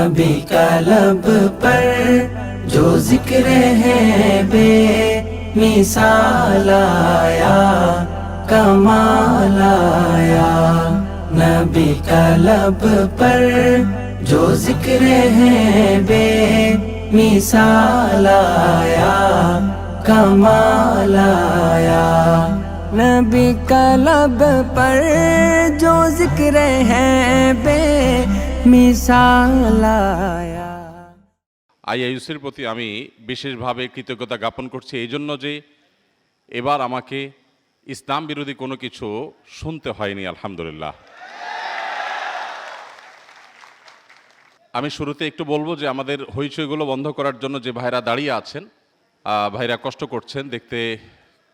नबी का लब पर जो जिक्र है बे मिसाल आया, कमाल आया। नबी का लब पर जो जिक्र है बे मिसाल आया, कमाल आया। नबी का लब पर जो जिक्र है बे मिसाल आया। আইআইইউসির প্রতি আমি বিশেষভাবে কৃতজ্ঞতা জ্ঞাপন করছি এই জন্য যে এবার আমাকে ইসলাম বিরোধী কোনো কিছু শুনতে হয়নি, আলহামদুলিল্লাহ। আমি শুরুতে একটু বলবো যে আমাদের হইচইগুলো বন্ধ করার জন্য যে ভাইরা দাঁড়িয়ে আছেন, ভাইরা কষ্ট করছেন, দেখতে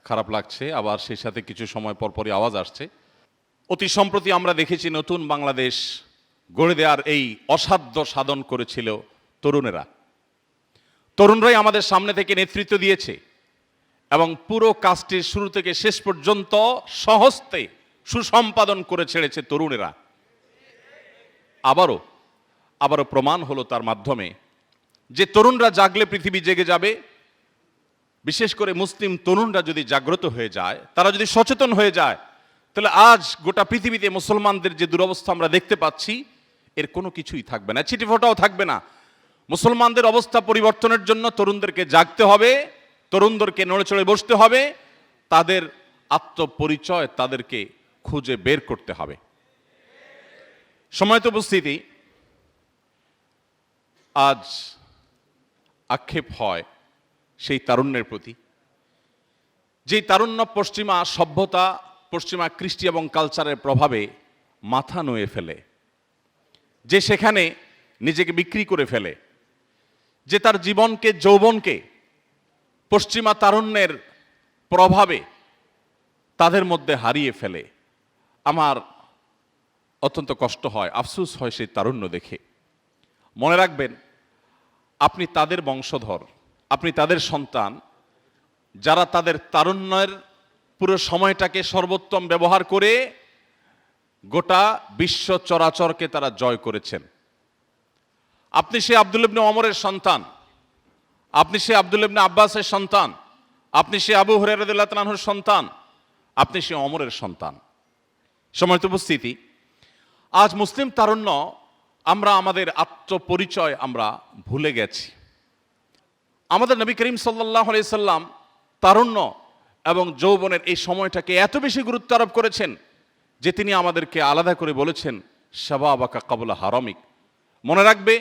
খারাপ লাগছে, আবার সেই সাথে কিছু সময় পরপরই আওয়াজ আসছে। অতি সম্প্রতি আমরা দেখেছি নতুন বাংলাদেশ গড়ে দেওয়ার এই অসাধ্য সাধন করেছিল তরুণেরা। তরুণরাই আমাদের সামনে থেকে নেতৃত্ব দিয়েছে এবং পুরো কাজটির শুরু থেকে শেষ পর্যন্ত সহস্তে সুসম্পাদন করে ছেড়েছে তরুণেরা। আবারও প্রমাণ হলো তার মাধ্যমে যে তরুণরা জাগলে পৃথিবী জেগে যাবে। বিশেষ করে মুসলিম তরুণরা যদি জাগ্রত হয়ে যায়, তারা যদি সচেতন হয়ে যায়, তাহলে আজ গোটা পৃথিবীতে মুসলমানদের যে দুরবস্থা আমরা দেখতে পাচ্ছি এর কোনো কিছুই থাকবে না, ছিটেফোঁটাও থাকবে না। মুসলমানদের অবস্থা পরিবর্তনের জন্য তরুণদেরকে জাগতে হবে, তরুণদেরকে নড়ে চড়ে বসতে হবে, তাদের আত্মপরিচয় তাদেরকে খুঁজে বের করতে হবে। সময়ত উপস্থিতি, আজ আক্ষেপ হয় সেই তারুণ্যের প্রতি, যেই তারুণ্য পশ্চিমা সভ্যতা, পশ্চিমা কৃষ্টি এবং কালচারের প্রভাবে মাথা নুয়ে ফেলে, যে সেখানে নিজেকে বিক্রি করে ফেলে, যে তার জীবনকে, যৌবনকে পশ্চিমা তারুণ্যের প্রভাবে তাদের মধ্যে হারিয়ে ফেলে। আমার অত্যন্ত কষ্ট হয়, আফসোস হয় সেই তারুণ্য দেখে। মনে রাখবেন, আপনি তাদের বংশধর, আপনি তাদের সন্তান, যারা তাদের তারুণ্যের পুরো সময়টাকে সর্বোত্তম ব্যবহার করে গোটা বিশ্ব চরাচরকে তারা জয় করেছেন। আপনি সে আব্দুল্লাহ ইবনে ওমরের সন্তান, আপনি সে আব্দুল্লাহ ইবনে আব্বাসের সন্তান, আপনি সে আবু হুরায়রা রাদিয়াল্লাহু তাআলা আনহুর সন্তান, আপনি সে ওমরের সন্তান। সম্মানিত উপস্থিতি, আজ মুসলিম তারুণ্য আমরা আমাদের আত্মপরিচয় আমরা ভুলে গেছি। আমাদের নবী করিম সাল্লাল্লাহু আলাইহি সাল্লাম তারুণ্য এবং যৌবনের এই সময়টাকে এত বেশি গুরুত্ব আরোপ করেছেন যে তিনি আমাদেরকে আলাদা করে বলেছেন, শাবাবাকা ক্বাবলা হারামিক। মনে রাখবে,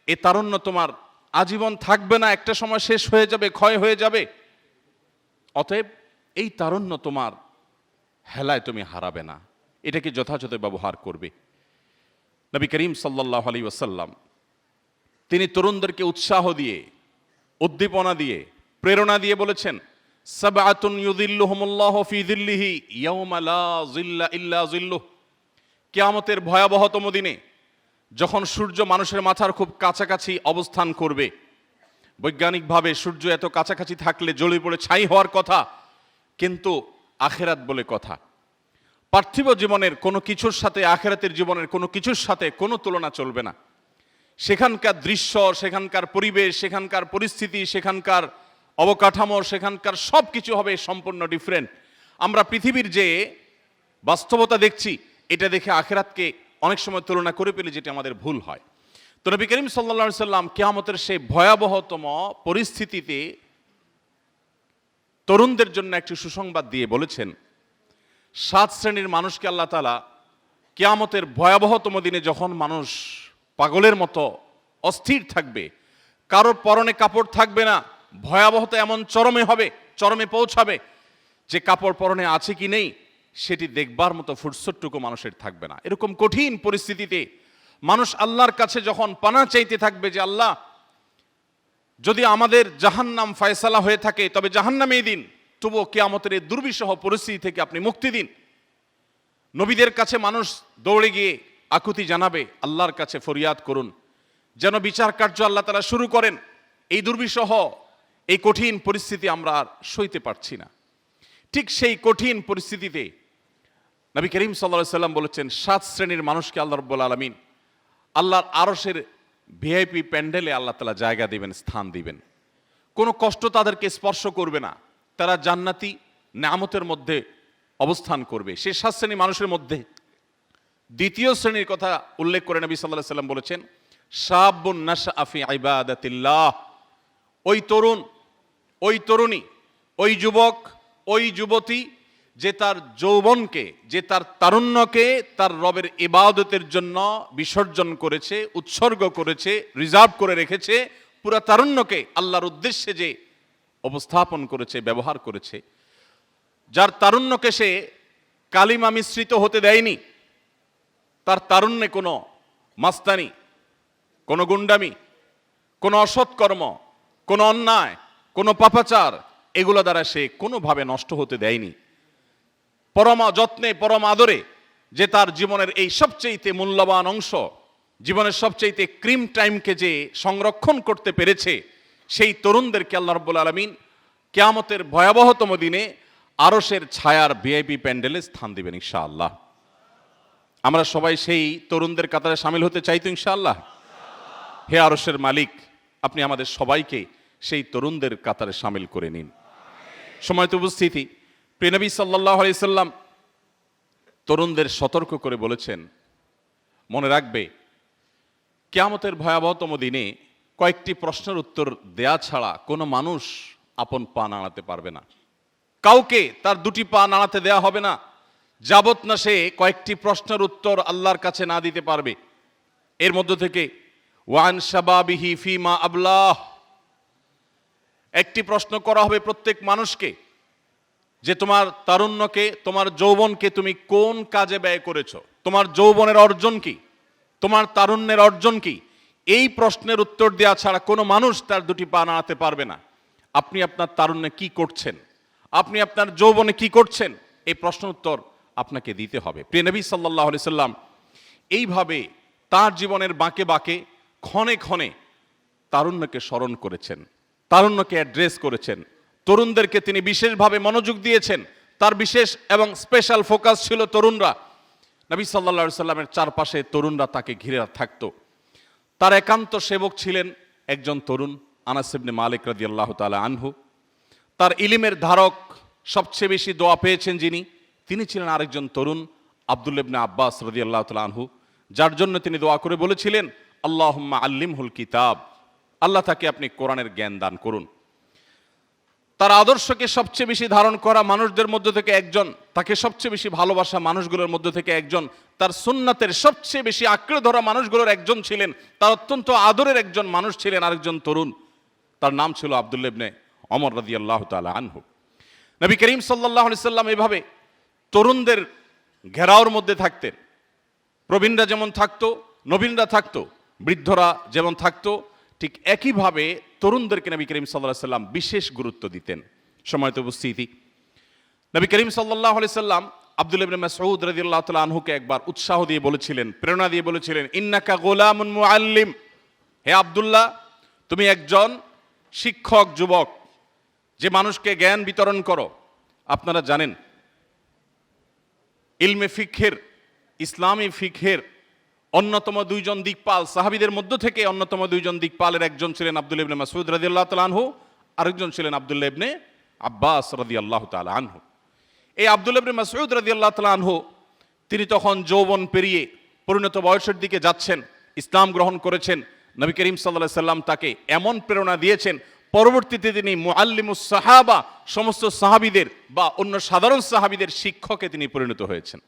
এই তারুণ্য তোমার আজীবন থাকবে না, একটা সময় শেষ হয়ে যাবে, ক্ষয় হয়ে যাবে। অতএব এই তারুণ্য তোমার হেলায় তুমি হারাবে না, এটাকে যথাযথ ব্যবহার করবে। নবী করিম সাল্লাল্লাহু আলাইহি ওয়াসাল্লাম তিনি তরুণদেরকে উৎসাহ দিয়ে, উদ্দীপনা দিয়ে, প্রেরণা দিয়ে বলেছেন, সাবআতুন ইউযিল্লুহুমুল্লাহু ফি যিল্লিহি ইয়াওমা লা যিল্লা ইল্লা যিল্লুহ। কিয়ামতের ভয়াবহতম দিনে যখন সূর্য মানুষের মাথার খুব কাছাকাছি অবস্থান করবে, বৈজ্ঞানিকভাবে সূর্য এত কাছাকাছি থাকলে জ্বলে পড়ে ছাই হওয়ার কথা, কিন্তু আখিরাত বলে কথা। পার্থিব জীবনের কোনো কিছুর সাথে আখিরাতের জীবনের কোনো কিছুর সাথে কোনো তুলনা চলবে না। সেখানকার দৃশ্য, সেখানকার পরিবেশ, সেখানকার পরিস্থিতি, সেখানকার অবকাঠামো, সেখানকার সব কিছু হবে সম্পূর্ণ ডিফারেন্ট। আমরা পৃথিবীর যে বাস্তবতা দেখছি, এটা দেখে আখিরাতকে অনেক সময় তুলনা করে ফেলি, যেটা আমাদের ভুল হয়। তো নবী করিম সাল্লাল্লাহু আলাইহি সাল্লাম কিয়ামতের সেই ভয়াবহতম পরিস্থিতিতে তরুণদের জন্য একটি সুসংবাদ দিয়ে বলেছেন, 7 শ্রেণীর মানুষকে আল্লাহ তাআলা কিয়ামতের ভয়াবহতম দিনে, যখন মানুষ পাগলের মতো অস্থির থাকবে, কারোর পরনে কাপড় থাকবে না, ভয়াবহতা এমন চরমে পৌঁছাবে যে কাপড় পরনে আছে কি নেই সেটি দেখবার মতো ফুরসতটুকু মানুষের থাকবে না। এরকম কঠিন পরিস্থিতিতে মানুষ আল্লাহর কাছে যখন পানাহ চাইতে থাকবে যে, আল্লাহ, যদি আমাদের জাহান্নাম ফয়সালা হয়ে থাকে তবে জাহান্নামেই দিন, তবুও কিয়ামতের এই দুর্বিষহ পরিস্থিতি থেকে আপনি মুক্তি দিন। নবীদের কাছে মানুষ দৌড়ে গিয়ে আকুতি জানাবে, আল্লাহর কাছে ফরিয়াদ করুন যেন বিচার কার্য আল্লাহ তাআলা শুরু করেন। এই দুর্বিষহ, এই কঠিন পরিস্থিতি আমরা আর সইতে পারছি না। ঠিক সেই কঠিন পরিস্থিতিতে নবী করিম সাল্লাল্লাহু আলাইহি সাল্লাম বলেছেন, 7 শ্রেণীর মানুষকে আল্লাহ রাব্বুল আলামিন আল্লাহর আরশের ভিআইপি প্যান্ডেলে আল্লাহ তাআলা জায়গা দিবেন, স্থান দিবেন। কোনো কষ্ট তাদেরকে স্পর্শ করবে না, তারা জান্নাতি নেয়ামতের মধ্যে অবস্থান করবে। সে 7 শ্রেণী মানুষের মধ্যে দ্বিতীয় শ্রেণীর কথা উল্লেখ করে নবী সাল্লাল্লাহু আলাইহি ওয়াসাল্লাম বলেছেন, শাবুন নাশআ ফি ইবাদাতিল্লাহ। ওই তরুণ, ওই তরুণী, ওই যুবক, ওই যুবতী যে তার যৌবনকে, যে তার তারুণ্যকে তার রবের ইবাদতের জন্য বিসর্জন করেছে, উৎসর্গ করেছে, রিজার্ভ করে রেখেছে, পুরা তারুণ্যকে আল্লাহর উদ্দেশ্যে যে উপস্থাপন করেছে, ব্যবহার করেছে, যার তারুণ্যকে সে কালিমা মিশ্রিত হতে দেয়নি, তার তারুণ্যে কোনো মাস্তানি, কোনো গুন্ডামি, কোনো অসৎকর্ম, কোনো অন্যায়, কোনো পাপাচার, এগুলো দ্বারা সে কোনোভাবে নষ্ট হতে দেয়নি। পরম যত্নে, পরম আদরে যে তার জীবনের এই সবচেয়ে মূল্যবান অংশ, জীবনের সবচেয়ে ক্রিম টাইমকে যে সংরক্ষণ করতে পেরেছে, সেই তরুণদেরকে আল্লাহ রাব্বুল আলামিন কিয়ামতের ভয়াবহতম দিনে আরশের ছায়ার ভিআইপি প্যান্ডেলে স্থান দিবেন ইনশাআল্লাহ। আমরা সবাই সেই তরুণদের কাতারে শামিল হতে চাই তো ইনশাআল্লাহ? হে আরশের মালিক, আপনি আমাদের সবাইকে সেই তরুণদের কাতারে শামিল করে নিন। সময়ত উপস্থিতি, প্রিয় নবী সাল্লাল্লাহু আলাইহি সাল্লাম তরুণদের সতর্ক করে বলেছেন, মনে রাখবে কিয়ামতের ভয়াবহতম দিনে কয়েকটি প্রশ্নের উত্তর দেয়া ছাড়া কোনো মানুষ আপন পা নাড়াতে পারবে না। কাউকে তার দুটি পা নাড়াতে দেয়া হবে না যাবত না সে কয়েকটি প্রশ্নের উত্তর আল্লাহর কাছে না দিতে পারবে। এর মধ্য থেকে ওয়ান শাবাবিহি ফিমা আবলাহ, একটি প্রশ্ন করা হবে প্রত্যেক মানুষকে যে তোমার তারুণ্যকে, তোমার যৌবনকে তুমি কোন কাজে ব্যয় করেছো, তোমার যৌবনের অর্জন কি, তোমার তারুণ্যের অর্জন কি। এই প্রশ্নের উত্তর দেওয়া ছাড়া কোনো মানুষ তার দুটি পা নাড়াতে পারবে না। আপনি আপনার তারুণ্যে কি করছেন, আপনি আপনার যৌবনে কি করছেন, এই প্রশ্ন উত্তর আপনাকে দিতে হবে। প্রিয় নবী সাল্লাল্লাহু আলাইহি সাল্লাম এইভাবে তার জীবনের বাঁকে বাঁকে, ক্ষণে ক্ষণে তারুণ্যকে স্মরণ করেছেন, তারুণ্যকে অ্যাড্রেস করেছেন। তরুণদেরকে তিনি বিশেষভাবে মনোযোগ দিয়েছেন, তার বিশেষ এবং স্পেশাল ফোকাস ছিল তরুণরা। নবী সাল্লাল্লাহু আলাইহি সাল্লামের চারপাশে তরুণরা তাকে ঘিরে থাকতো। তার একান্ত সেবক ছিলেন একজন তরুণ, আনাস ইবনে মালিক রাদিয়াল্লাহু তাআলা আনহু। তার ইলমের ধারক, সবচেয়ে বেশি দোয়া পেয়েছেন যিনি, তিনি ছিলেন আরেকজন তরুণ, আব্দুল্লাহ ইবনে আব্বাস রাদিয়াল্লাহু তাআলা আনহু, যার জন্য তিনি দোয়া করে বলেছিলেন, আল্লাহুম্মা আল্লিমহুল কিতাব, আল্লাহ তাকে আপনি কোরআনের জ্ঞান দান করুন। তার আদর্শকে সবচেয়ে বেশি ধারণ করা মানুষদের মধ্য থেকে একজন, তাকে সবচেয়ে বেশি ভালোবাসা মানুষগুলোর মধ্য থেকে একজন, তার সুন্নাতের সবচেয়ে বেশি আঁকড়ে ধরা মানুষগুলোর একজন ছিলেন, তার অত্যন্ত আদরের একজন মানুষ ছিলেন আরেকজন তরুণ, তার নাম ছিল আব্দুল্লাহ ইবনে ওমর রাদিয়াল্লাহু তাআলা আনহু। নবী করিম সাল্লাল্লাহু আলাইহি সাল্লাম এভাবে তরুণদের ঘেরাওর মধ্যে থাকতেন। প্রবীণরা যেমন থাকতো, নবীনরা থাকতো, বৃদ্ধরা যেমন থাকতো, ঠিক একইভাবে তরুণদেরকে নবী করিম সাল্লাল্লাহু আলাইহি সাল্লাম বিশেষ গুরুত্ব দিতেন। সময়ত উপস্থিতি, নবী করিম সাল্লাল্লাহু আলাইহি সাল্লাম আব্দুল্লাহ ইবনে মাসউদ রাদিয়াল্লাহু তাআলা আনহুকে একবার উৎসাহ দিয়ে বলেছিলেন, প্রেরণা দিয়ে বলেছিলেন, ইন্নাকা গোলামুন মুআল্লিম, হে আব্দুল্লাহ, তুমি একজন শিক্ষক যুবক, যে মানুষকে জ্ঞান বিতরণ করো। আপনারা জানেন ইলমে ফিকহের, ইসলামী ফিকহের অন্যতম দুইজন দিকপাল, সাহাবীদের মধ্য থেকে অন্যতম দুইজন দিকপালের একজন ছিলেন আব্দুল্লাহ ইবনে মাসউদ রাদিয়াল্লাহু তাআলা আনহু, আরেকজন ছিলেন আব্দুল্লাহ ইবনে আব্বাস রাদিয়াল্লাহু তাআলা আনহু। এই আব্দুল্লাহ ইবনে মাসউদ রাদিয়াল্লাহু তাআলা আনহু তিনি তখন যৌবন পেরিয়ে পরিণত বয়সের দিকে যাচ্ছেন, ইসলাম গ্রহণ করেছেন। নবী করিম সাল্লাল্লাহু আলাইহি সাল্লাম তাকে এমন প্রেরণা দিয়েছেন, পরবর্তীতে তিনি মুআল্লিমুস সাহাবা, সমস্ত সাহাবীদের বা অন্য সাধারণ সাহাবীদের শিক্ষকে তিনি পরিণত হয়েছেন।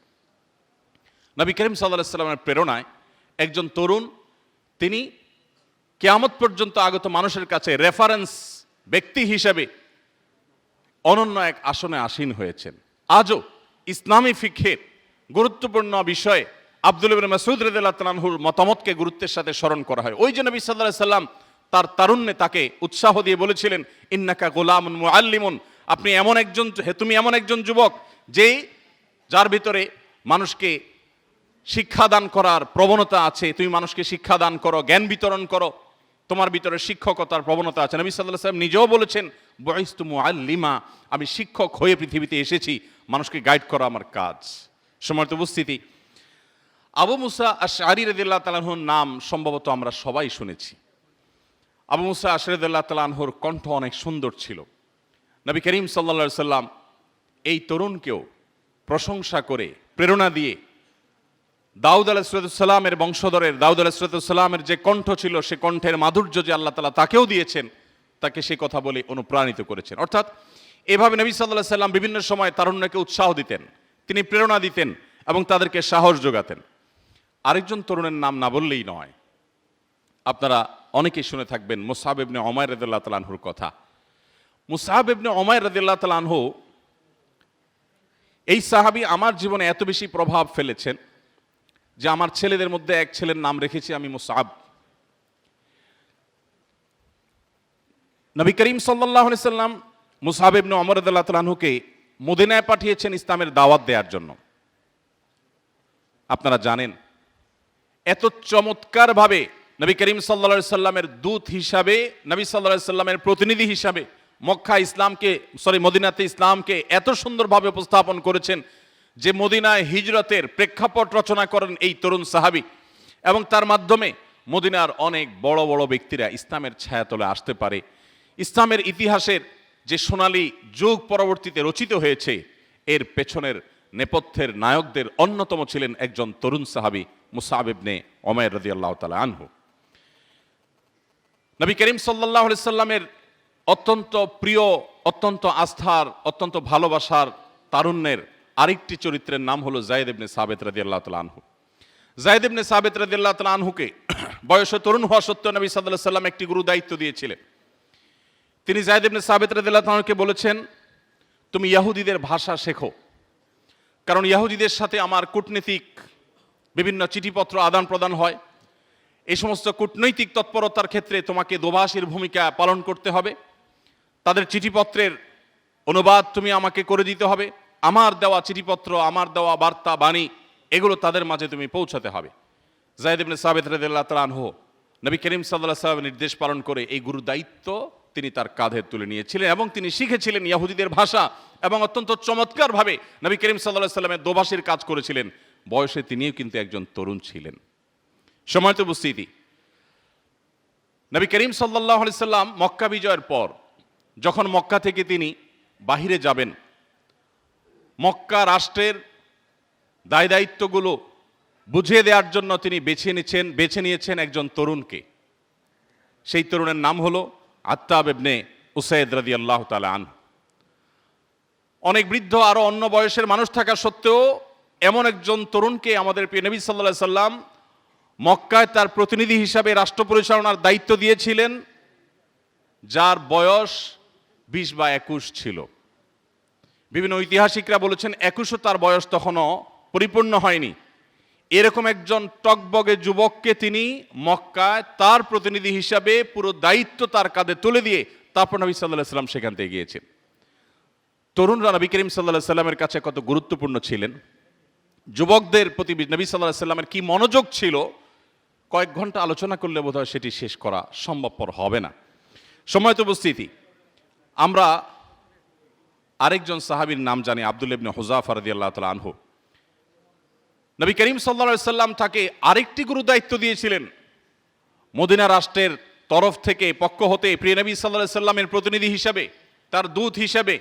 নবী করিম সাল্লাল্লাহু আলাইহি সাল্লামের প্রেরণায় একজন তরুণ, তিনি কিয়ামত পর্যন্ত আগত মানুষের কাছে রেফারেন্স ব্যক্তি হিসেবে অনন্য এক আসনে আসীন হয়েছেন। আজও ইসলামী ফিকহের গুরুত্বপূর্ণ বিষয়ে আব্দুল্লাহ ইবনে মাসউদ রাদিয়াল্লাহু তাআলা আনহুর মতামতকে গুরুত্বের সাথে স্মরণ করা হয়। ওই যে নবী সাল্লাল্লাহু আলাইহি সাল্লাম তার তারুণ্যে তাকে উৎসাহ দিয়ে বলেছিলেন, ইন্নাকা গোলামুন মুআল্লিমুন, আপনি এমন একজন, তুমি এমন একজন যুবক যার ভিতরে মানুষকে শিক্ষাদান করার প্রবণতা আছে, তুমি মানুষকে শিক্ষাদান করো, জ্ঞান বিতরণ করো, তোমার ভিতরে শিক্ষকতার প্রবণতা আছে। নবী সাল্লাল্লাহু আলাইহি ওয়াসাল্লাম নিজেও বলেছেন, বুইস্তু মুআল্লিমা, আমি শিক্ষক হয়ে পৃথিবীতে এসেছি, মানুষকে গাইড করা আমার কাজ। সম্মানিত উপস্থিতি, আবু মুসা আশআরী রাদিয়াল্লাহু তাআলা আনহুর নাম সম্ভবত আমরা সবাই শুনেছি। আবু মুসা আশআরী রাদিয়াল্লাহু তাআলা আনহুর কণ্ঠ অনেক সুন্দর ছিল। নবী করিম সাল্লাল্লাহু আলাইহি সাল্লাম এই তরুণকেও প্রশংসা করে প্রেরণা দিয়ে দাউদ আলাইহিসসালামের বংশধরের দাউদ আলাইহিসসালামের যে কণ্ঠ ছিল সে কণ্ঠের মাধুর্য যে আল্লাহ তাআলা তাকেও দিয়েছেন, তাকে সে কথা বলে অনুপ্রাণিত করেছেন। অর্থাৎ এভাবে নবী সাল্লাল্লাহু আলাইহি সাল্লাম বিভিন্ন সময় তারুণ্যকে উৎসাহ দিতেন, তিনি প্রেরণা দিতেন এবং তাদেরকে সাহস যোগাতেন। আরেকজন তরুণের নাম না বললেই নয়, আপনারা অনেকেই শুনে থাকবেন মুসআব ইবনে উমাইর রাদিয়াল্লাহু তাআলা আনহুর কথা। মুসআব ইবনে উমাইর রাদিয়াল্লাহু তাআলা আনহু এই সাহাবী আমার জীবনে এত বেশি প্রভাব ফেলেছেন যে আমার ছেলেদের মধ্যে এক ছেলের নাম রেখেছি আমি মুসআব। নবী করিম সাল্লাল্লাহু আলাইহি সাল্লাম মুসআব ইবনে উমাইর রাদিয়াল্লাহু তাআলা আনহুকে মদিনায় পাঠিয়েছেন ইসলামের দাওয়াত দেওয়ার জন্য। আপনারা জানেন এত চমৎকারভাবে নবী করিম সাল্লাল্লাহু আলাইহি সাল্লামের দূত হিসাবে, নবী সাল্লাল্লাহু আলাইহি সাল্লামের প্রতিনিধি হিসাবে মদিনাতে ইসলামকে এত সুন্দরভাবে উপস্থাপন করেছেন যে মদিনায় হিজরতের প্রেক্ষাপট রচনা করেন এই তরুণ সাহাবী, এবং তার মাধ্যমে মদিনার অনেক বড় বড় ব্যক্তিরা ইসলামের ছায়াতলে আসতে পারে। ইসলামের ইতিহাসের যে সোনালী যুগ পরবর্তীতে রচিত হয়েছে এর পেছনের নেপথ্যের নায়কদের অন্যতম ছিলেন একজন তরুণ সাহাবী মুসআব ইবনে উমাইর রাদিয়াল্লাহু তাআলা আনহু। নবী করিম সাল্লাল্লাহু আলাইহি সাল্লামের অত্যন্ত প্রিয়, অত্যন্ত আস্থার, অত্যন্ত ভালোবাসার তারুণ্যের আরেকটি চরিত্রের নাম হলো যায়েদ ইবনে সাবিত রাদিয়াল্লাহু তাআলা আনহু। যায়েদ ইবনে সাবিত রাদিয়াল্লাহু তাআলা আনহুকে বয়সে তরুণ হওয়া সত্ত্বেও নবী সাল্লাল্লাহু আলাইহি সাল্লাম একটি গুরু দায়িত্ব দিয়েছিলেন। তিনি যায়েদ ইবনে সাবিত রাদিয়াল্লাহু তাআলা আনহুকে বলেছেন, তুমি ইহুদিদের ভাষা শেখো, কারণ ইহুদিদের সাথে আমার কূটনীতিক বিভিন্ন চিঠিপত্র আদান প্রদান হয়। এই সমস্ত কূটনৈতিক তৎপরতার ক্ষেত্রে তোমাকে দোভাষীর ভূমিকা পালন করতে হবে। তাদের চিঠিপত্রের অনুবাদ তুমি আমাকে করে দিতে হবে। আমার দেওয়া চিঠিপত্র, আমার দেওয়া বার্তা বাণী এগুলো তাদের মাঝে তুমি পৌঁছাতে হবে। যায়েদ ইবনে সাবিত রাদিয়াল্লাহু তাআলা আনহু নবী করিম সাল্লাল্লাহু আলাইহি ওয়াসাল্লামের নির্দেশ পালন করে এই গুরু দায়িত্ব তিনি তার কাঁধে তুলে নিয়েছিলেন এবং তিনি শিখেছিলেন ইহুদিদের ভাষা এবং অত্যন্ত চমৎকারভাবে নবী করিম সাল্লাল্লাহু আলাইহি ওয়াসাল্লামের দোভাষীর কাজ করেছিলেন। বয়সে তিনিও কিন্তু একজন তরুণ ছিলেন। সময়ত উপস্থিতি, নবী করিম সাল্লাল্লাহু আলাইহি সাল্লাম মক্কা বিজয়ের পর যখন মক্কা থেকে তিনি বাহিরে যাবেন, মক্কা রাষ্ট্রের দায় দায়িত্বগুলো বুঝিয়ে দেওয়ার জন্য তিনি বেছে নিয়েছেন একজন তরুণকে। সেই তরুণের নাম হলো আত্তাব ইবনে উসাইদ রাদিয়াল্লাহু তাআলা আনহু। অনেক বৃদ্ধ আরো অন্য বয়সের মানুষ থাকা সত্ত্বেও এমন একজন তরুণকে আমাদের প্রিয় নবী সাল্লাল্লাহু আলাইহি সাল্লাম মক্কায় তার প্রতিনিধি হিসাবে রাষ্ট্র পরিচালনার দায়িত্ব দিয়েছিলেন, যার বয়স 20 বা 21 ছিল। বিভিন্ন ঐতিহাসিকরা বলেছেন 21ও তার বয়স তখনও পরিপূর্ণ হয়নি। এরকম একজন টকবগে যুবককে তিনি মক্কায় তার প্রতিনিধি হিসাবে পুরো দায়িত্ব তার কাঁধে তুলে দিয়ে তারপর নবী সাল্লাল্লাহু আলাইহি সাল্লাম সেখান থেকে গিয়েছেন। তরুণরা নবী করিম সাল্লাল্লাহু আলাইহি সাল্লামের কাছে কত গুরুত্বপূর্ণ ছিলেন, যুবকদের প্রতি নবী সাল্লাল্লাহু আলাইহি সাল্লামের কি মনোযোগ ছিল, কয়েক ঘন্টা আলোচনা করলে বোধহয় সেটি শেষ করা সম্ভবপর হবে না। সময়ত উপস্থিতি, আমরা আরেকজন সাহাবীর নাম জানি আব্দুল্লাহ ইবনে হুযাফা রাদিয়াল্লাহু তাআলা আনহু। নবী করিম সাল্লাল্লাহু আলাইহি সাল্লাম তাকে আরেকটি গুরু দায়িত্ব দিয়েছিলেন। মদিনা রাষ্ট্রের তরফ থেকে পক্ষ হতে প্রিয় নবী সাল্লাল্লাহু আলাইহি সাল্লামের প্রতিনিধি হিসাবে, তার দূত হিসাবে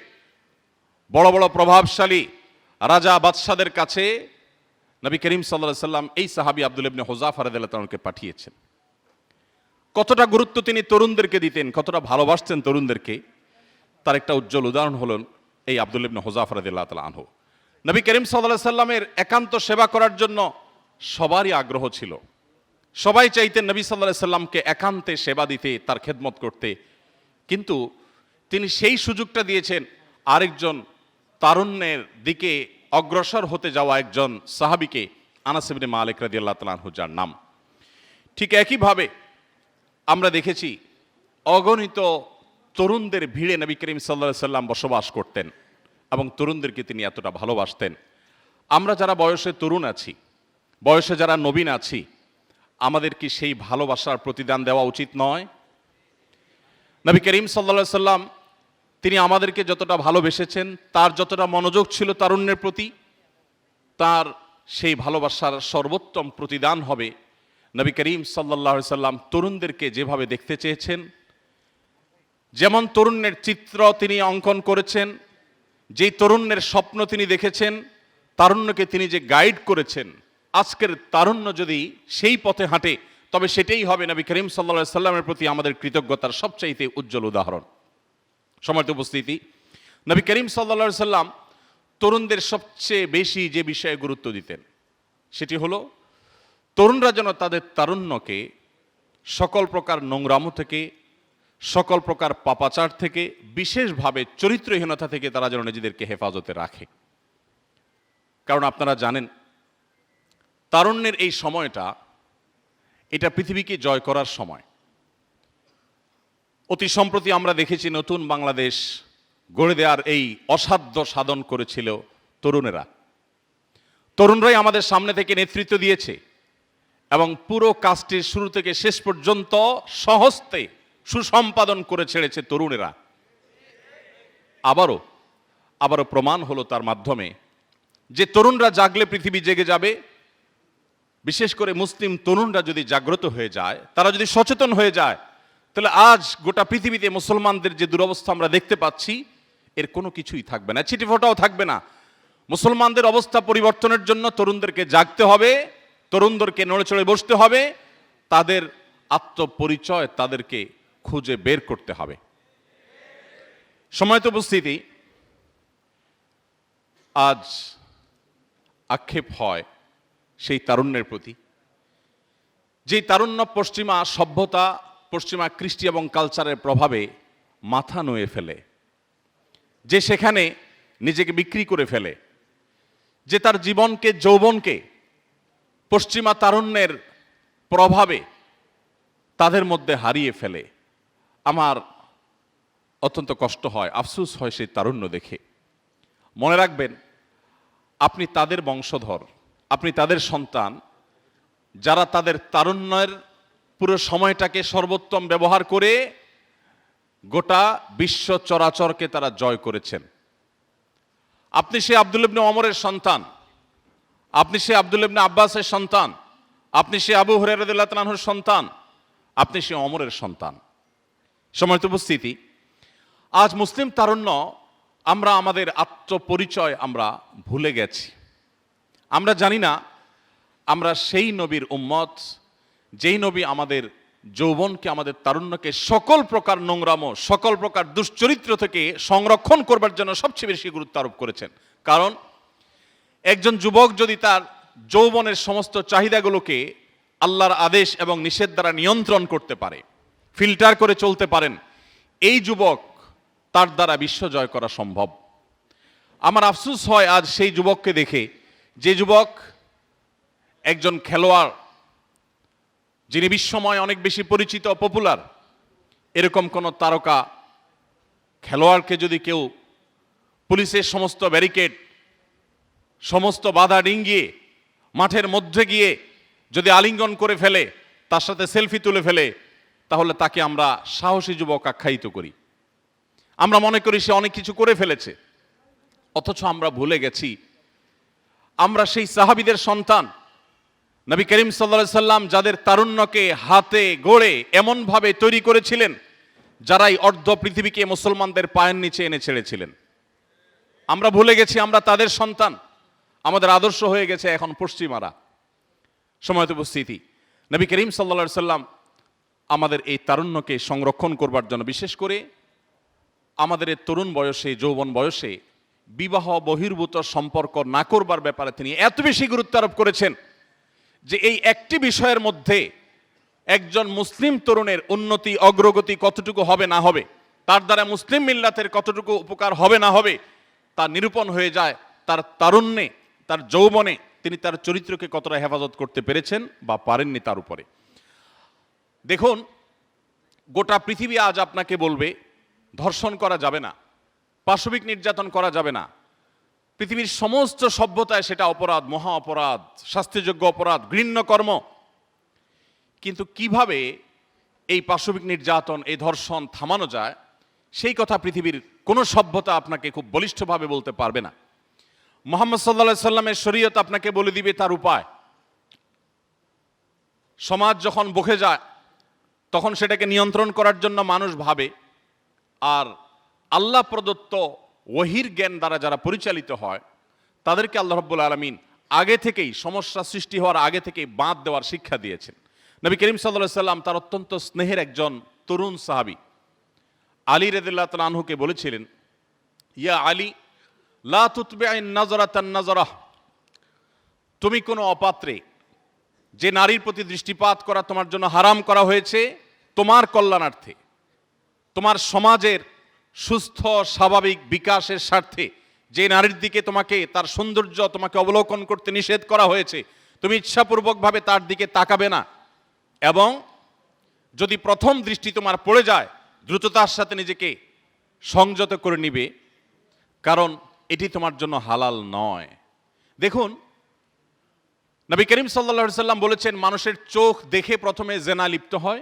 বড় বড় প্রভাবশালী রাজা বাদশাদের কাছে নবী করিম সাল্লাল্লাহু আলাইহি সাল্লাম এই সাহাবী আব্দুল্লাহ ইবনে হুযাফা রাদিয়াল্লাহু তাআলা আনহুকে পাঠিয়েছেন। কতটা গুরুত্ব তিনি তরুণদেরকে দিতেন, কতটা ভালোবাসতেন তরুণদেরকে, তার একটা উজ্জ্বল উদাহরণ হলেন এই আব্দুল্লাহ ইবনে হুযাফা রাদিয়াল্লাহু তাআলা আনহু। নবী করিম সাল্লাল্লাহু আলাইহি সাল্লামের একান্ত সেবা করার জন্য সবারই আগ্রহ ছিল। সবাই চাইতেন নবী সাল্লাল্লাহু আলাইহি সাল্লামকে একান্তে সেবা দিতে, তার খেদমত করতে। কিন্তু তিনি সেই সুযোগটা দিয়েছেন আরেকজন তারুণ্যের দিকে অগ্রসর হতে যাওয়া একজন সাহাবীকে, আনাস ইবনে মালিক রাদিয়াল্লাহু তাআলা আনহু, যার নাম। ঠিক একইভাবে আমরা দেখেছি অগণিত তরুণদের ভিড়ে নবী করিম সাল্লাল্লাহু আলাইহি সাল্লাম বসবাস করতেন এবং তরুণদেরকে তিনি এতটা ভালোবাসতেন। আমরা যারা বয়সে তরুণ আছি, বয়সে যারা নবীন আছি, আমাদের কি সেই ভালোবাসার প্রতিদান দেওয়া উচিত নয়? নবী করিম সাল্লাল্লাহু আলাইহি সাল্লাম তিনি আমাদেরকে যতটা ভালোবেসেছেন, তার যতটা মনোযোগ ছিল তারুণ্যের প্রতি, তার সেই ভালোবাসার সর্বোত্তম প্রতিদান হবে নবী করিম সাল্লাল্লাহু আলাইহি সাল্লাম তরুণদেরকে যেভাবে দেখতে চেয়েছেন, যেমন তরুণের চিত্র তিনি অঙ্কন করেছেন, যেই তরুণের স্বপ্ন তিনি দেখেছেন, তারুণ্যকে তিনি যে গাইড করেছেন, আজকের তারুণ্য যদি সেই পথে হাঁটে তবে সেটাই হবে নবী করিম সাল্লাল্লাহু আলাইহি সাল্লামের প্রতি আমাদের কৃতজ্ঞতার সবচাইতে উজ্জ্বল উদাহরণ। সম্মানিত উপস্থিতি, নবী করিম সাল্লাল্লাহু আলাইহি সাল্লাম তরুণদের সবচেয়ে বেশি যে বিষয়ে গুরুত্ব দিতেন সেটি হলো তরুণরা যেন তাদের তারুণ্যকে সকল প্রকার নোংরামো থেকে, সকল প্রকার পাপাচার থেকে, বিশেষভাবে চরিত্রহীনতা থেকে তারা যেন নিজেদেরকে হেফাজতে রাখে। কারণ আপনারা জানেন তারুণ্যের এই সময়টা এটা পৃথিবীকে জয় করার সময়। অতি সম্প্রতি আমরা দেখেছি নতুন বাংলাদেশ গড়ে দেওয়ার এই অসাধ্য সাধন করেছিল তরুণেরা। তরুণরাই আমাদের সামনে থেকে নেতৃত্ব দিয়েছে এবং পুরো কাজটির শুরু থেকে শেষ পর্যন্ত সহস্তে সুসম্পাদন করে ছেড়েছে তরুণেরা। আবারও প্রমাণ হলো তার মাধ্যমে যে তরুণরা জাগলে পৃথিবী জেগে যাবে। বিশেষ করে মুসলিম তরুণরা যদি জাগ্রত হয়ে যায়, তারা যদি সচেতন হয়ে যায়, তাহলে আজ গোটা পৃথিবীতে মুসলমানদের যে দুরবস্থা আমরা দেখতে পাচ্ছি এর কোনো কিছুই থাকবে না, ছিটেফোঁটাও থাকবে না। মুসলমানদের অবস্থা পরিবর্তনের জন্য তরুণদেরকে জাগতে হবে, তরুণদেরকে নড়ে চড়ে বসতে হবে, তাদের আত্মপরিচয় তাদেরকে খুঁজে বের করতে হবে। সম্মানিত উপস্থিতি, আজ আক্ষেপ হয় সেই তারুণ্যের প্রতি, যেই তারুণ্য পশ্চিমা সভ্যতা, পশ্চিমা কৃষ্টি এবং কালচারের প্রভাবে মাথা নুয়ে ফেলে, যে সেখানে নিজেকে বিক্রি করে ফেলে, যে তার জীবনকে, যৌবনকে পশ্চিমা তারুণ্যের প্রভাবে তাদের মধ্যে হারিয়ে ফেলে। আমার অত্যন্ত কষ্ট হয়, আফসোস হয় সেই তারুণ্য দেখে। মনে রাখবেন, আপনি তাদের বংশধর, আপনি তাদের সন্তান, যারা তাদের তারুণ্যের পুরো সময়টাকে সর্বোত্তম ব্যবহার করে গোটা বিশ্ব চরাচরকে তারা জয় করেছেন। আপনি সে আব্দুল্লাহ ইবনে ওমরের সন্তান, আপনি সে আব্দুল্লাহ ইবনে আব্বাসের সন্তান, আপনি সে আবু হুরায়রা রাদিয়াল্লাহু তাআলা আনহুর সন্তান, আপনি সে ওমরের সন্তান। সম্মানিত উপস্থিতি, আজ মুসলিম তারুণ্য আমরা আমাদের আত্মপরিচয় আমরা ভুলে গেছি। আমরা জানি না আমরা সেই নবীর উম্মত, যেই নবী আমাদের যৌবনকে, আমাদের তারুণ্যকে সকল প্রকার নোংরামো, সকল প্রকার দুশ্চরিত্র থেকে সংরক্ষণ করবার জন্য সবচেয়ে বেশি গুরুত্ব আরোপ করেছেন। কারণ একজন যুবক যদি তার যৌবনের সমস্ত চাহিদাগুলোকে আল্লাহর আদেশ এবং নিষেধ দ্বারা নিয়ন্ত্রণ করতে পারে, ফিল্টার করে চলতে পারেন, এই যুবক, তার দ্বারা বিশ্ব জয় করা সম্ভব। আমার আফসোস হয় আজ সেই যুবককে দেখে, যে যুবক একজন খেলোয়াড়, যিনি বিশ্বময় অনেক বেশি পরিচিত, পপুলার, এরকম কোন তারকা খেলোয়াড়কে যদি কেউ পুলিশের সমস্ত ব্যারিকেড, সমস্ত বাধা ডিঙ্গিয়ে মাঠের মধ্যে গিয়ে যদি আলিঙ্গন করে ফেলে, তার সাথে সেলফি তুলে ফেলে, তাহলে তাকে আমরা সাহসী যুবক আখ্যায়িত করি। আমরা মনে করি সে অনেক কিছু করে ফেলেছে, অথচ আমরা ভুলে গেছি আমরা সেই সাহাবীদের সন্তান। নবী করিম সাল্লাল্লাহু আলাইহি সাল্লাম যাদের তারুণ্যকে হাতে গড়ে এমনভাবে তৈরি করেছিলেন, যারাই অর্ধ পৃথিবীকে মুসলমানদের পায়ের নিচে এনে ছেড়েছিলেন। আমরা ভুলে গেছি আমরা তাদের সন্তান, আমাদের আদর্শ হয়ে গেছে এখন পশ্চিমারা। সম্মানিত উপস্থিতি, নবী করিম সাল্লাল্লাহু আলাইহি সাল্লাম আমাদের এই তারুণ্যকে সংরক্ষণ করবার জন্য, বিশেষ করে আমাদের এই তরুণ বয়সে, যৌবন বয়সে বিবাহ বহির্ভূত সম্পর্ক না করবার ব্যাপারে তিনি এত বেশি গুরুত্ব আরোপ করেছেন যে এই একটি বিষয়ের মধ্যে একজন মুসলিম তরুণের উন্নতি, অগ্রগতি কতটুকু হবে না হবে, তার দ্বারা মুসলিম মিল্লাতের কতটুকু উপকার হবে না হবে, তা নিরূপণ হয়ে যায় তার তারুণ্যে, তার যৌবনে তিনি তার চরিত্রকে কতটা হেফাজত করতে পেরেছেন বা পারেননি তার উপরে। দেখুন, গোটা পৃথিবী আজ আপনাকে বলবে ধর্ষণ করা যাবে না, পাশবিক নির্যাতন করা যাবে না। পৃথিবীর সমস্ত সভ্যতায় সেটা অপরাধ, মহা অপরাধ, শাস্তিযোগ্য অপরাধ, ঘৃণ্য কর্ম। কিন্তু কিভাবে এই পাশবিক নির্যাতন, এই ধর্ষণ থামানো যায়, সেই কথা পৃথিবীর কোনো সভ্যতা আপনাকে খুব বলিষ্ঠভাবে বলতে পারবে না। মুহাম্মদ সাল্লাল্লাহু আলাইহি সাল্লামের শরীয়ত আপনাকে বলে দিবে তার উপায়। সমাজ যখন বকে যায় তখন সেটাকে নিয়ন্ত্রণ করার জন্য মানুষ ভাবে, আর আল্লাহ প্রদত্ত ওহীর জ্ঞান দ্বারা যারা পরিচালিত হয় তাদেরকে আল্লাহ রাব্বুল আলামিন আগে থেকেই, সমস্যা সৃষ্টি হওয়ার আগে থেকেই বাঁধ দেওয়ার শিক্ষা দিয়েছেন। নবী করিম সাল্লাল্লাহু আলাইহি সাল্লাম তার অত্যন্ত স্নেহের একজন তরুণ সাহাবী আলী রাদিয়াল্লাহু তাআলা আনহুকে বলেছিলেন, ইয়া আলী লা তুতবি'আন নাযরাতান নাযরাহ, তুমি কোনো অপাত্রে যে নারীর প্রতি দৃষ্টিপাত করা তোমার জন্য হারাম করা হয়েছে তোমার কল্যাণার্থে, তোমার সমাজের সুস্থ স্বাভাবিক বিকাশের স্বার্থে, যে নারীর দিকে তোমাকে, তার সৌন্দর্য তোমাকে অবলোকন করতে নিষেধ করা হয়েছে, তুমি ইচ্ছাপূর্বকভাবে তার দিকে তাকাবে না, এবং যদি প্রথম দৃষ্টি তোমার পড়ে যায় দ্রুততার সাথে নিজেকে সংযত করে নিবে, কারণ এটি তোমার জন্য হালাল নয়। দেখুন, নবী করিম সাল্লাল্লাহু আলাইহি সাল্লাম বলেছেন, মানুষের চোখ দেখে প্রথমে জেনা লিপ্ত হয়,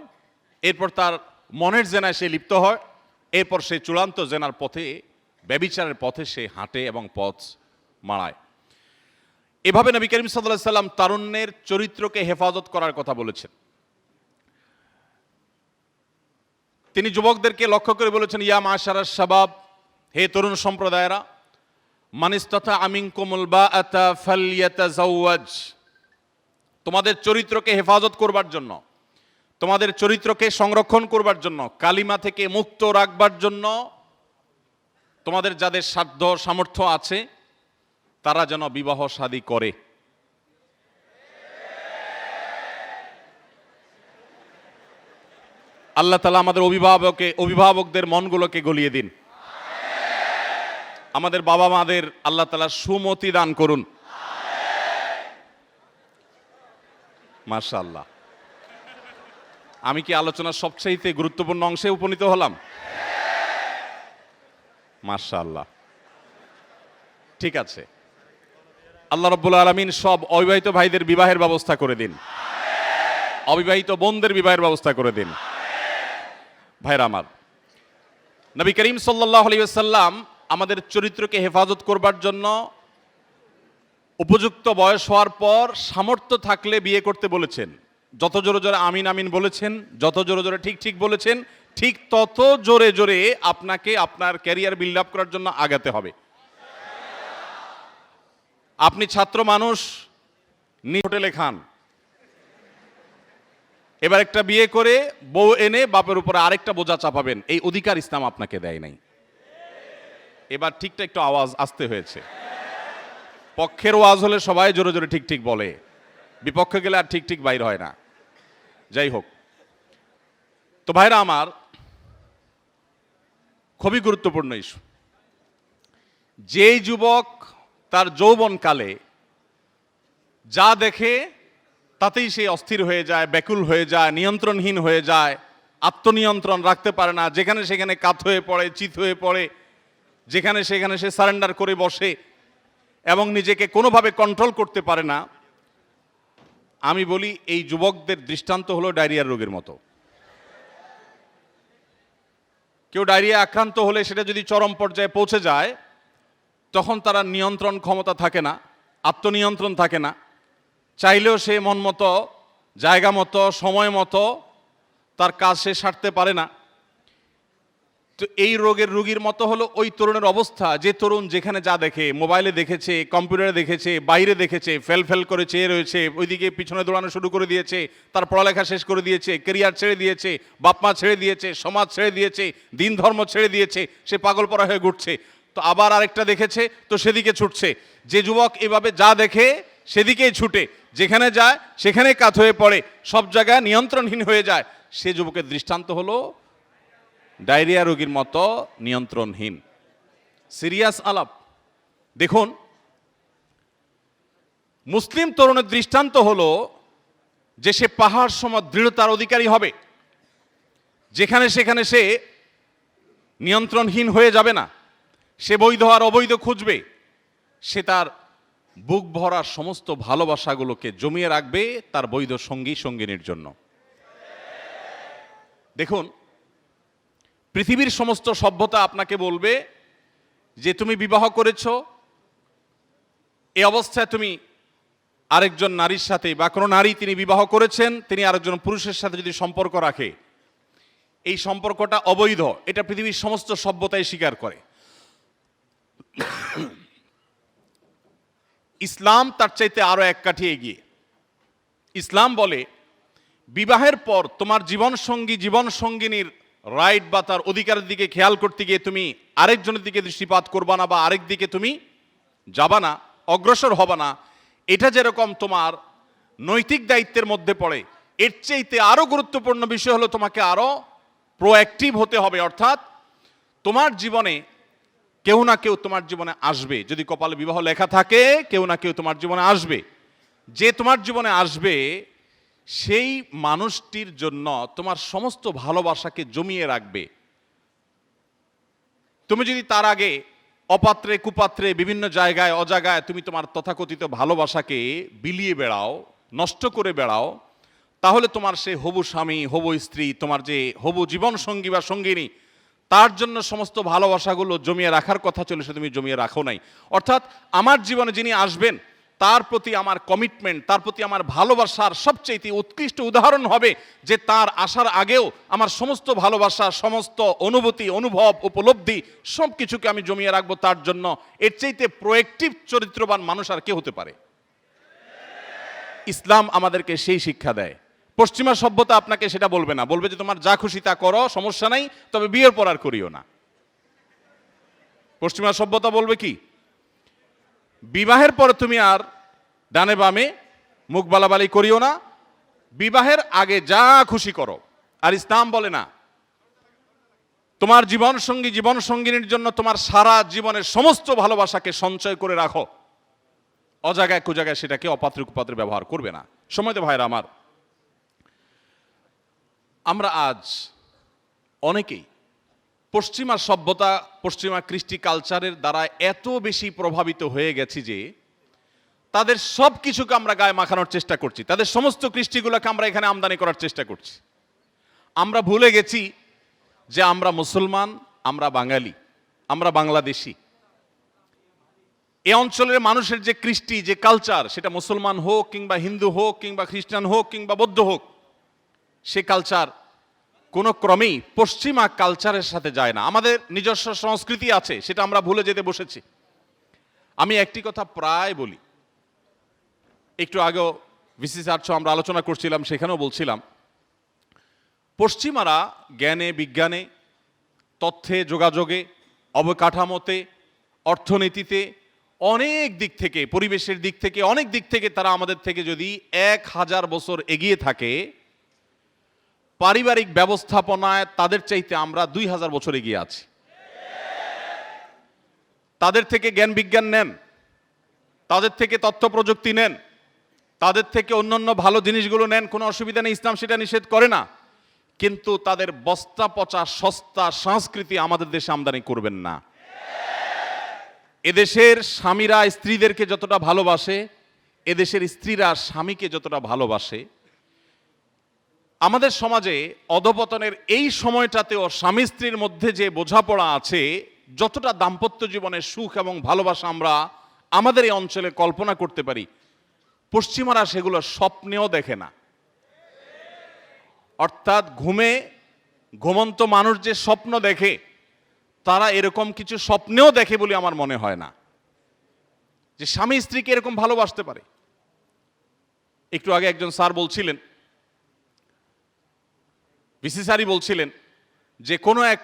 এরপর তার মনের জেনায় সে লিপ্ত হয়, এরপর সে চূড়ান্ত জেনার পথে, ব্যভিচারের পথে সে হাঁটে এবং পথ মাড়ায়। এভাবে নবী করিম সাল্লাল্লাহু আলাইহি সাল্লাম তারুণ্যের চরিত্রকে হেফাজত করার কথা বলেছেন। তিনি যুবকদেরকে লক্ষ্য করে বলেছেন, ইয়া মাশারাশ শাবাব, হে তরুণ সম্প্রদায়েরা, মান ইসতাতা মিনকুমুল বাআতা ফালইয়াতাযাওয়াজ, তোমাদের চরিত্রকে হেফাজত করবার জন্য, তোমাদের চরিত্রকে সংরক্ষণ করবার জন্য, কালিমা থেকে মুক্ত রাখবার জন্য তোমাদের যাদের সাধ্য সামর্থ্য আছে তারা যেন বিবাহ শাদী করে। আল্লাহ তাআলা আমাদের অভিভাবকদের মনগুলোকে গলিয়ে দিন, আমাদের বাবা মাদের আল্লাহ তাআলা সুমতি দান করুন। মাশাআল্লাহ, আমি কি আলোচনার সবচেয়ে গুরুত্বপূর্ণ অংশে উপনীত হলাম? মাশাআল্লাহ, ঠিক আছে। আল্লাহ রাব্বুল আলামিন সব অবিবাহিত ভাইদের বিবাহের ব্যবস্থা করে দিন, অবিবাহিত বোনদের বিবাহের ব্যবস্থা করে দিন। ভাইরা আমার, নবী করিম সাল্লাল্লাহু আলাইহি ওয়াসাল্লাম আমাদের চরিত্রকে হেফাজত করবার জন্য উপযুক্ত বয়স হওয়ার পর সামর্থ্য থাকলে বিয়ে করতে বলেছেন। যত জোরে জোরে আমিন আমিন বলেছেন, যত জোরে জোরে ঠিক ঠিক বলেছেন, ঠিক তত জোরে জোরে আপনাকে আপনার ক্যারিয়ার বিল্ড আপ করার জন্য আগাতে হবে। আপনি ছাত্র মানুষ, হোটেলে খান, এবার একটা বিয়ে করে বউ এনে বাপের উপরে আরেকটা বোঝা চাপাবেন, এই অধিকার ইসলাম আপনাকে দেয় নাই। এবার ঠিকটা একটু আওয়াজ আসতে হয়েছে। পক্ষের ওয়াজ হলে সবাই জোরে জোরে ঠিক ঠিক বলে, বিপক্ষে গেলে আর ঠিক ঠিক বাইর হয় না। যাই হোক, তো ভাইরা আমার, খুবই গুরুত্বপূর্ণ ইস্যু। যেই যুবক তার যৌবনকালে যা দেখে তাতেই সে অস্থির হয়ে যায়, ব্যাকুল হয়ে যায়, নিয়ন্ত্রণহীন হয়ে যায়, আত্মনিয়ন্ত্রণ রাখতে পারে না, যেখানে সেখানে কাত হয়ে পড়ে, চিত হয়ে পড়ে, যেখানে সেখানে সে সারেন্ডার করে বসে এবং নিজেকে কোনোভাবে কন্ট্রোল করতে পারে না, আমি বলি এই যুবকদের দৃষ্টান্ত হলো ডায়রিয়ার রোগের মতো। কেউ ডায়রিয়া আক্রান্ত হলে সেটা যদি চরম পর্যায়ে পৌঁছে যায় তখন তারা নিয়ন্ত্রণ ক্ষমতা থাকে না, আত্মনিয়ন্ত্রণ থাকে না, চাইলেও সে মন মতো, জায়গা মতো, সময় মতো তার কাজ সে সারতে পারে না। তো এই রোগের রোগীর মতো হলো ওই তরুণের অবস্থা, যে তরুণ যেখানে যা দেখে, মোবাইলে দেখেছে, কম্পিউটারে দেখেছে, বাইরে দেখেছে, ফেল করে চেয়ে রয়েছে, ওইদিকে পিছনে দৌড়ানো শুরু করে দিয়েছে, তার পড়ালেখা শেষ করে দিয়েছে, ক্যারিয়ার ছেড়ে দিয়েছে, বাপ মা ছেড়ে দিয়েছে, সমাজ ছেড়ে দিয়েছে, দিন ধর্ম ছেড়ে দিয়েছে, সে পাগল পড়া হয়ে ঘুরছে। তো আবার আরেকটা দেখেছে, তো সেদিকে ছুটছে। যে যুবক এভাবে যা দেখে সেদিকেই ছুটে, যেখানে যায় সেখানে কাত হয়ে পড়ে, সব জায়গায় নিয়ন্ত্রণহীন হয়ে যায়, সে যুবকের দৃষ্টান্ত হলো ডায়রিয়া রোগীর মতো নিয়ন্ত্রণহীন। সিরিয়াস আলাপ। দেখুন, মুসলিম তরুণের দৃষ্টান্ত হলো যে সে পাহাড় সম দৃঢ়তার অধিকারী হবে, যেখানে সেখানে সে নিয়ন্ত্রণহীন হয়ে যাবে না, সে বৈধ আর অবৈধ খুঁজবে, সে তার বুক ভরা সমস্ত ভালোবাসাগুলোকে জমিয়ে রাখবে তার বৈধ সঙ্গী সঙ্গিনীর জন্য। দেখুন, পৃথিবীর সমস্ত সভ্যতা আপনাকে বলবে যে তুমি বিবাহ করেছ, এই অবস্থায় তুমি আরেকজন নারীর সাথে বা কোনো নারী তিনি বিবাহ করেছেন, তিনি আরেকজন পুরুষের সাথে যদি সম্পর্ক রাখে, এই সম্পর্কটা অবৈধ, এটা পৃথিবীর সমস্ত সভ্যতাই স্বীকার করে। ইসলাম তার চাইতে আরো এক কাঠি এগিয়ে। ইসলাম বলে বিবাহের পর তোমার জীবন সঙ্গিনীর রাইট বা তার অধিকারের দিকে খেয়াল করতে গিয়ে তুমি আরেকজনের দিকে দৃষ্টিপাত করবা না বা আরেক দিকে তুমি যাবা না, অগ্রসর হবা না। এটা যেরকম তোমার নৈতিক দায়িত্বের মধ্যে পড়ে, এর চাইতে আরো গুরুত্বপূর্ণ বিষয় হলো তোমাকে আরো প্রোঅ্যাক্টিভ হতে হবে। অর্থাৎ তোমার জীবনে কেউ না কেউ তোমার জীবনে আসবে, যদি কপালে বিবাহ লেখা থাকে কেউ না কেউ তোমার জীবনে আসবে। যে তোমার জীবনে আসবে সেই মানুষটির জন্য তোমার সমস্ত ভালোবাসাকে জমিয়ে রাখবে। তুমি যদি তার আগে অপাত্রে কুপাত্রে বিভিন্ন জায়গায় অজায়গায় তুমি তোমার তথাকথিত ভালোবাসাকে বিলিয়ে বেড়াও, নষ্ট করে বেড়াও, তাহলে তোমার সে হবু স্বামী, হবু স্ত্রী, তোমার যে হবু জীবন সঙ্গী বা সঙ্গিনী, তার জন্য সমস্ত ভালোবাসাগুলো জমিয়ে রাখার কথা ছিল, সে তুমি জমিয়ে রাখো নাই। অর্থাৎ আমার জীবনে যিনি আসবেন তার প্রতি আমার কমিটমেন্ট, তার প্রতি আমার ভালোবাসার সবচেয়ে উৎকৃষ্ট উদাহরণ হবে যে তার আসার আগেও আমার সমস্ত ভালোবাসা, সমস্ত অনুভূতি, অনুভব, উপলব্ধি সব কিছুকে আমি জমিয়ে রাখবো তার জন্য। এর চাইতে প্রোঅ্যাক্টিভ চরিত্রবান মানুষ আর কে হতে পারে? ইসলাম আমাদেরকে সেই শিক্ষা দেয়। পশ্চিমা সভ্যতা আপনাকে সেটা বলবে না, বলবে যে তোমার যা খুশি তা করো, সমস্যা নাই, তবে বিয়ের পর আর করিও না। পশ্চিমা সভ্যতা বলবে কি, বিবাহের পরে তুমি আর ডানে বামে মুখ বালাবালি করিও না, বিবাহের আগে যা খুশি করো। আর ইসলাম বলে না, তোমার জীবন সঙ্গিনীর জন্য তোমার সারা জীবনের সমস্ত ভালোবাসাকে সঞ্চয় করে রাখো, অজায়গায় কুজায়গায় সেটাকে অপাত্রে কুপাত্রে ব্যবহার করবে না। সময় তো ভাইরা আমার, আমরা আজ অনেকেই পশ্চিমা সভ্যতা, পশ্চিমা কৃষ্টি কালচারের দ্বারা এত বেশি প্রভাবিত হয়ে গেছি যে তাদের সব কিছুকে আমরা গায়ে মাখানোর চেষ্টা করছি, তাদের সমস্ত কৃষ্টিগুলোকে আমরা এখানে আমদানি করার চেষ্টা করছি। আমরা ভুলে গেছি যে আমরা মুসলমান, আমরা বাঙালি, আমরা বাংলাদেশি। এই অঞ্চলের মানুষের যে কৃষ্টি, যে কালচার, সেটা মুসলমান হোক কিংবা হিন্দু হোক কিংবা খ্রিস্টান হোক কিংবা বৌদ্ধ হোক, সে কালচার কোনো ক্রমেই পশ্চিমা কালচারের সাথে যায় না। আমাদের নিজস্ব সংস্কৃতি আছে, সেটা আমরা ভুলে যেতে বসেছি। আমি একটি কথা প্রায় বলি, একটু আগেও ভিসিসি আর্টস আমরা আলোচনা করছিলাম, সেখানেও বলছিলাম, পশ্চিমারা জ্ঞানে, বিজ্ঞানে, তথ্যে, যোগাযোগে, অবকাঠামোতে, অর্থনীতিতে, অনেক দিক থেকে, পরিবেশের দিক থেকে, অনেক দিক থেকে তারা আমাদের থেকে যদি 1000 বছর এগিয়ে থাকে, পারিবারিক ব্যবস্থাপনায় তাদের চাইতে আমরা 2000 বছর এগিয়ে আছি। তাদের থেকে জ্ঞান বিজ্ঞান নেন, তাদের থেকে তথ্য প্রযুক্তি নেন, তাদের থেকে অন্যান্য ভালো জিনিসগুলো নেন, কোনো অসুবিধা নেই, ইসলাম সেটা নিষেধ করে না। কিন্তু তাদের বস্তা পচা সস্তা সংস্কৃতি আমাদের দেশে আমদানি করবেন না। এদেশের স্বামীরা স্ত্রীদেরকে যতটা ভালোবাসে, এদেশের স্ত্রীরা স্বামীকে যতটা ভালোবাসে, আমাদের সমাজে অধপতনের এই সময়টাতেও স্বামী স্ত্রীর মধ্যে যে বোঝাপড়া আছে, যতটা দাম্পত্য জীবনের সুখ এবং ভালোবাসা আমরা আমাদের এই অঞ্চলে কল্পনা করতে পারি, পশ্চিমারা সেগুলো স্বপ্নেও দেখে না। অর্থাৎ ঘুমন্ত মানুষ যে স্বপ্ন দেখে, তারা এরকম কিছু স্বপ্নেও দেখে বলে আমার মনে হয় না যে স্বামী স্ত্রীকে এরকম ভালোবাসতে পারে। একটু আগে একজন স্যার বলছিলেন, ভিসি স্যারই বলছিলেন যে কোনো এক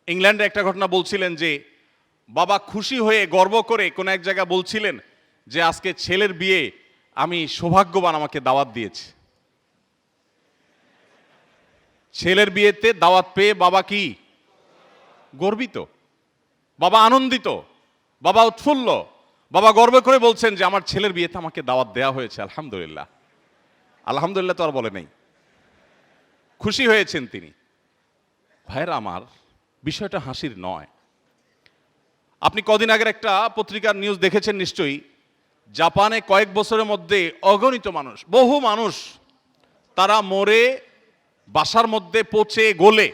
ইংল্যান্ডে একটা ঘটনা বলছিলেন যে বাবা খুশি হয়ে গর্ব করে কোন এক জায়গায় বলছিলেন যে আজকে ছেলের বিয়ে, আমি সৌভাগ্যবান, আমাকে দাওয়াত দিয়েছে। ছেলের বিয়েতে দাওয়াত পেয়ে বাবা কি গর্বিত, বাবা আনন্দিত, বাবা উৎফুল্ল, বাবা গর্ব করে বলছেন যে আমার ছেলের বিয়েতে আমাকে দাওয়াত দেওয়া হয়েছে, আলহামদুলিল্লাহ। আলহামদুলিল্লাহ তো আর বলে নাই, খুশি হয়েছেন তিনি। ভাইরা আমার, বিষয়টা হাসির নয়। আপনি কদিন আগের একটা পত্রিকার নিউজ দেখেছেন নিশ্চয়ই, জাপানে কয়েক বছরের মধ্যে অগণিত মানুষ, বহু মানুষ, তারা মরে বাসার মধ্যে পচে গলে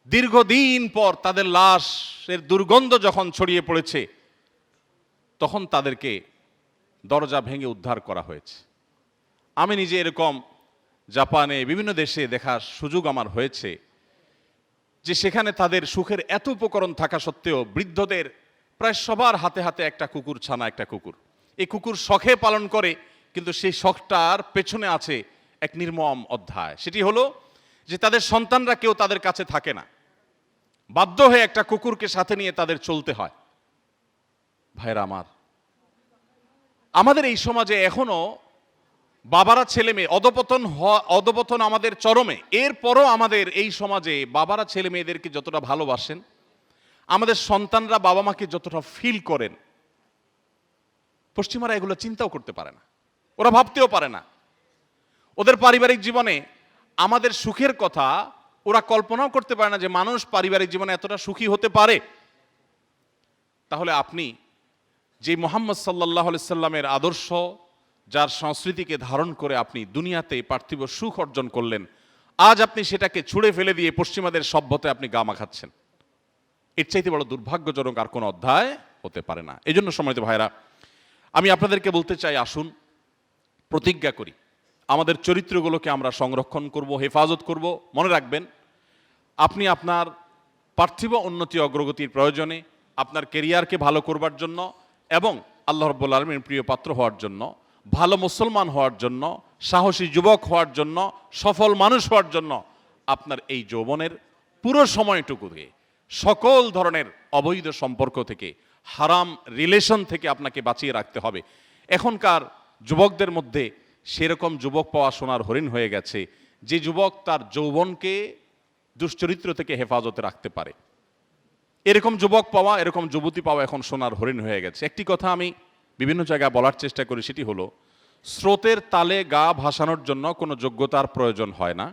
দীর্ঘদিন পর তাদের লাশের দুর্গন্ধ যখন ছড়িয়ে পড়েছে, তখন তাদেরকে দরজা ভেঙে উদ্ধার করা হয়েছে। আমি নিজে এরকম জাপানে বিভিন্ন দেশে দেখার সুযোগ আমার হয়েছে যে সেখানে তাদের সুখের এত উপকরণ থাকা সত্ত্বেও বৃদ্ধদের প্রায় সবার হাতে হাতে একটা কুকুর ছানা, একটা কুকুর। এই কুকুর শখে পালন করে, কিন্তু সেই শখটার পেছনে আছে এক নির্মম অধ্যায়। সেটি হলো যে তাদের সন্তানরা কেউ তাদের কাছে থাকে না, বাধ্য হয়ে একটা কুকুরকে সাথে নিয়ে তাদের চলতে হয়। ভাইরা আমার, আমাদের এই সমাজে এখনো বাবারা ছেলে মেয়ে অধপতন আমাদের চরমে। এরপরও আমাদের এই সমাজে বাবারা ছেলে মেয়েদেরকে যতটা ভালোবাসেন, আমাদের সন্তানরা বাবা মাকে যতটা ফিল করেন, পশ্চিমারা এগুলো চিন্তাও করতে পারে না, ওরা ভাবতেও পারে না। ওদের পারিবারিক জীবনে আমাদের সুখের কথা ওরা কল্পনাও করতে পারে না যে মানুষ পারিবারিক জীবনে এতটা সুখী হতে পারে। তাহলে আপনি যে মুহাম্মদ সাল্লাল্লাহু আলাইহি সাল্লামের আদর্শ, যার সংস্কৃতিকে ধারণ করে আপনি দুনিয়াতে পার্থিব সুখ অর্জন করলেন, আজ আপনি সেটাকে ছুঁড়ে ফেলে দিয়ে পশ্চিমাদের সভ্যতায় আপনি গা মাখাচ্ছেন। এর চাইতে বড় দুর্ভাগ্যজনক আর কোনো অধ্যায় হতে পারে না। এই জন্য সম্মানিত ভাইরা, আমি আপনাদেরকে বলতে চাই, আসুন প্রতিজ্ঞা করি আমাদের চরিত্রগুলোকে আমরা সংরক্ষণ করব, হেফাজত করব। মনে রাখবেন, আপনি আপনার পার্থিব উন্নতি অগ্রগতির প্রয়োজনে, আপনার কেরিয়ারকে ভালো করবার জন্য এবং আল্লাহ রাব্বুল আলামিনের প্রিয় পাত্র হওয়ার জন্য, ভালো মুসলমান হওয়ার জন্য, সাহসী যুবক হওয়ার জন্য, সফল মানুষ হওয়ার জন্য আপনার এই যৌবনের পুরো সময়টুকুকে সকল ধরনের অবৈধ সম্পর্ক থেকে, হারাম রিলেশন থেকে আপনাকে বাঁচিয়ে রাখতে হবে। এখনকার যুবকদের মধ্যে সেরকম যুবক পাওয়া সোনার হরিণ হয়ে গেছে, যে যুবক তার যৌবনকে দুশ্চরিত্র থেকে হেফাজতে রাখতে পারে। এরকম যুবক পাওয়া, এরকম যুবতী পাওয়া এখন সোনার হরিণ হয়ে গেছে। একটি কথা আমি বিভিন্ন জায়গায় বলার চেষ্টা করি, সেটি হলো স্রোতের তালে গা ভাসানোর জন্য কোনো যোগ্যতার প্রয়োজন হয় না।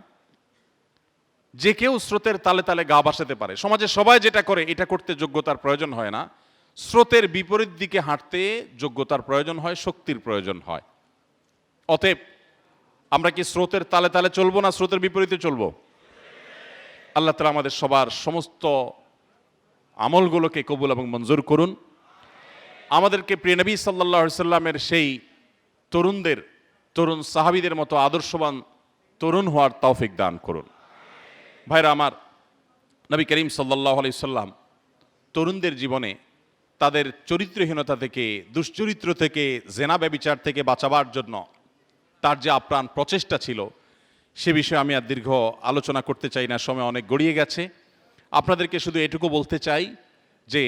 যে কেউ স্রোতের তালে তালে গা ভাসাতে পারে। সমাজে সবাই যেটা করে এটা করতে যোগ্যতার প্রয়োজন হয় না। স্রোতের বিপরীত দিকে হাঁটতে যোগ্যতার প্রয়োজন হয়, শক্তির প্রয়োজন হয়। অতএব আমরা কি স্রোতের তালে তালে চলবো না স্রোতের বিপরীতে চলবো? আল্লাহ তাআলা আমাদের সবার সমস্ত আমলগুলোকে কবুল এবং মঞ্জুর করুন। আমাদেরকে প্রিয় নবী সাল্লাল্লাহু আলাইহি সাল্লামের সেই তরুণ সাহাবীদের মতো আদর্শবান তরুণ হওয়ার তৌফিক দান করুন। ভাইরা আমার, নবী করিম সাল্লাল্লাহু আলাইহি সাল্লাম তরুণদের জীবনে তাদের চরিত্রহীনতা থেকে, দুশ্চরিত্র থেকে, জেনা ব্যভিচার থেকে বাঁচাবার জন্য তার যে আপ্রাণ প্রচেষ্টা ছিল, সে বিষয়ে আমি আর দীর্ঘ আলোচনা করতে চাই না, সময় অনেক গড়িয়ে গেছে। আপনাদেরকে শুধু এটুকু বলতে চাই যে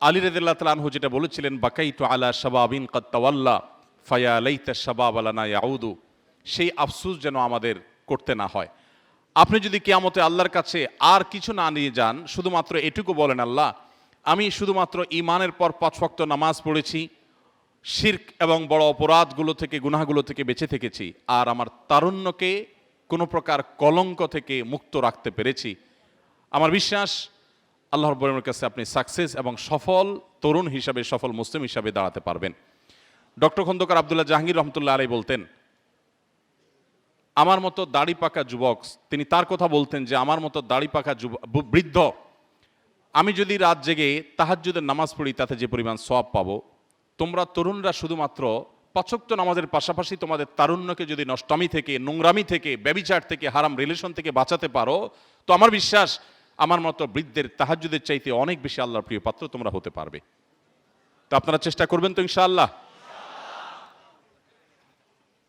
আলী রাদিয়াল্লাহু তাআলা আনহু যেটা বলেছিলেন, বাকাইতু আলা শাবাবিন কাদ তাওয়াল্লা ফায়া লাইতা শাবাব লানা ইয়াউদু, সেই আফসোস যেন আমাদের করতে না হয়। আপনি যদি কিয়ামতে আল্লাহর কাছে আর কিছু না নিয়ে যান, শুধুমাত্র এটুকু বলেন, আল্লাহ আমি শুধুমাত্র ঈমানের পর 5 ওয়াক্ত নামাজ পড়েছি, শিরক এবং বড় অপরাধগুলো থেকে, গুনাহগুলো থেকে বেঁচে থেকেছি, আর আমার তারুণ্যকে কোনো প্রকার কলঙ্ক থেকে মুক্ত রাখতে পেরেছি, আমার বিশ্বাস আল্লাহর রাব্বুল আলামিনের কাছে আপনি সাকসেস এবং সফল তরুণ হিসাবে, সফল মুসলিম হিসাবে দাঁড়াতে পারবেন। ডক্টর খন্দকার আব্দুল্লাহ জাহাঙ্গীর রহমতুল্লাহ আলাইহি বলতেন, আমার মতো দাড়ি পাকা যুবক, তিনি তার কথা বলতেন যে আমার মতো দাড়ি পাকা বৃদ্ধ, আমি যদি রাত জেগে তাহাজ্জুদের নামাজ পড়ি তাতে যে পরিমাণ সওয়াব পাবো, তোমরা তরুণরা শুধুমাত্র 5 ওয়াক্ত নামাজের পাশাপাশি তোমাদের তারুণ্যকে যদি নষ্টামি থেকে, নোংরামি থেকে, ব্যভিচার থেকে, হারাম রিলেশন থেকে বাঁচাতে পারো, তো আমার বিশ্বাস আমার মতো বৃদ্ধের তাহাজ্জুদের চাইতে অনেক বেশি আল্লাহর প্রিয় পাত্র তোমরা হতে পারবে। তো আপনারা চেষ্টা করবেন তো ইনশাআল্লাহ?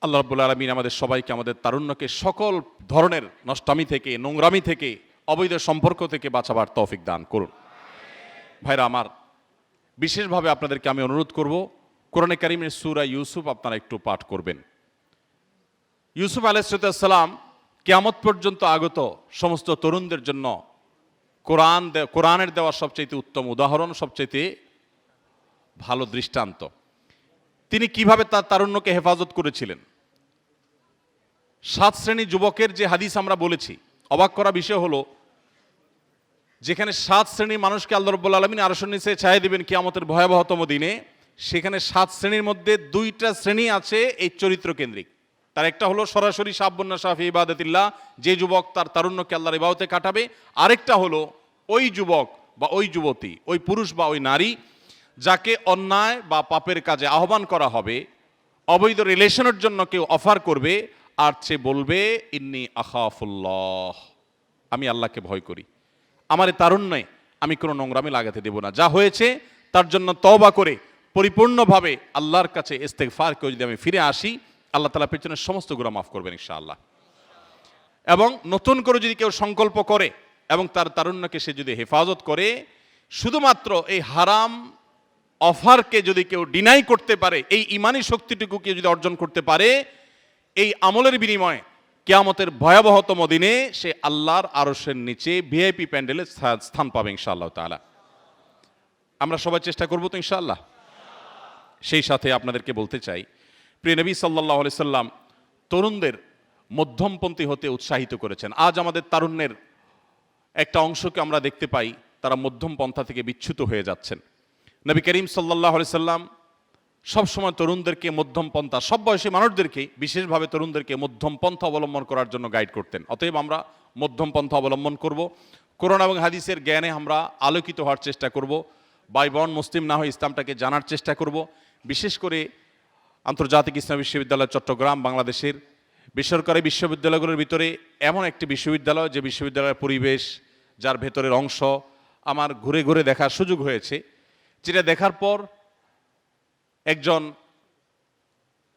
আল্লাহ রাব্বুল আলামিন আমাদের সবাইকে, আমাদের তারুণ্যকে সকল ধরনের নষ্টামি থেকে, নোংরামি থেকে, অবৈধ সম্পর্ক থেকে বাঁচাবার তৌফিক দান করুন। ভাইরা আমার, বিশেষভাবে আপনাদেরকে আমি অনুরোধ করব, কোরআনে কারীমের সূরা ইউসুফ আপনারা একটু পাঠ করবেন। ইউসুফ আলাইহিস সালাম কিয়ামত পর্যন্ত আগত সমস্ত তরুণদের জন্য কোরআনের দেওয়া সবচেয়ে উত্তম উদাহরণ, সবচেয়ে ভালো দৃষ্টান্ত। তিনি কিভাবে তার তারুণ্যকে হেফাজত করেছিলেন। 7 শ্রেণী যুবকের যে হাদিস আমরা বলেছি, অবাক করা বিষয় হলো, যেখানে 7 শ্রেণী মানুষকে আল্লাহ রাব্বুল আলামিন আরশের নিচে ছায়া দিবেন কিয়ামতের ভয়াবহতম দিনে, সেখানে 7 শ্রেণীর মধ্যে 2টা শ্রেণী আছে এই চরিত্র কেন্দ্রিক। তার একটা হলো সরাসরি শাবুন নাশা ফি ইবাদাতিল্লাহ, যে যুবক তার তারুণ্যকে আল্লাহর ইবাদতে কাটাবে। আরেকটা হলো ওই যুবক বা ওই যুবতী, ওই পুরুষ বা ওই নারী যাকে অন্যায় বা পাপের কাজে আহ্বান করা হবে, অবৈধ রিলেশনের জন্য কেউ অফার করবে, আর সে বলবে ইন্নী আখাফুল্লাহ, আমি আল্লাহকে ভয় করি, আমার এই তারুণ্যে আমি কোনো নোংরামি লাগাতে দেব না, যা হয়েছে তার জন্য তওবা করে পরিপূর্ণভাবে আল্লাহর কাছে ইস্তেগফার করে যদি আমি ফিরে আসি, আল্লাহ তাআলা পেছনের সমস্ত গুনাহ মাফ করবেন ইনশাআল্লাহ। এবং নতুন করে যদি কেউ সংকল্প করে এবং তার তারুণ্যকে সে যদি হেফাজত করে, শুধুমাত্র এই হারাম অফারকে যদি কেউ ডিনাই করতে পারে, এই ইমানি শক্তিটুকুকে যদি অর্জন করতে পারে, এই আমলের বিনিময়ে কিয়ামতের ভয়াবহতম দিনে সে আল্লাহর আরশের নিচে ভিআইপি প্যান্ডেলে স্থান পাবে ইনশাআল্লাহ তাআলা। আমরা সবাই চেষ্টা করব তো ইনশাআল্লাহ। সেই সাথে আপনাদেরকে বলতে চাই, প্রিয় নবী সাল্লাল্লাহু আলাইহি সাল্লাম তরুণদের মধ্যমপন্থী হতে উৎসাহিত করেছেন। আজ আমাদের তারুণ্যের একটা অংশকে আমরা দেখতে পাই তারা মধ্যম পন্থা থেকে বিচ্যুত হয়ে যাচ্ছেন। নবী করিম সাল্লাল্লাহু আলাইহি সাল্লাম সবসময় তরুণদেরকে মধ্যম পন্থা, সব বয়সী মানুষদেরকে, বিশেষভাবে তরুণদেরকে মধ্যম পন্থা অবলম্বন করার জন্য গাইড করতেন। অতএব আমরা মধ্যম পন্থা অবলম্বন করব, কোরআন এবং হাদিসের জ্ঞানে আমরা আলোকিত হওয়ার চেষ্টা করব, ভাই বোন মুসলিম না হয়ে ইসলামটাকে জানার চেষ্টা করব। বিশেষ করে আন্তর্জাতিক ইসলামী বিশ্ববিদ্যালয় চট্টগ্রাম বাংলাদেশের বেসরকারি বিশ্ববিদ্যালয়গুলোর ভিতরে এমন একটি বিশ্ববিদ্যালয়, যে বিশ্ববিদ্যালয়ের পরিবেশ, যার ভেতরের অংশ আমার ঘুরে ঘুরে দেখার সুযোগ হয়েছে, যেটা দেখার পর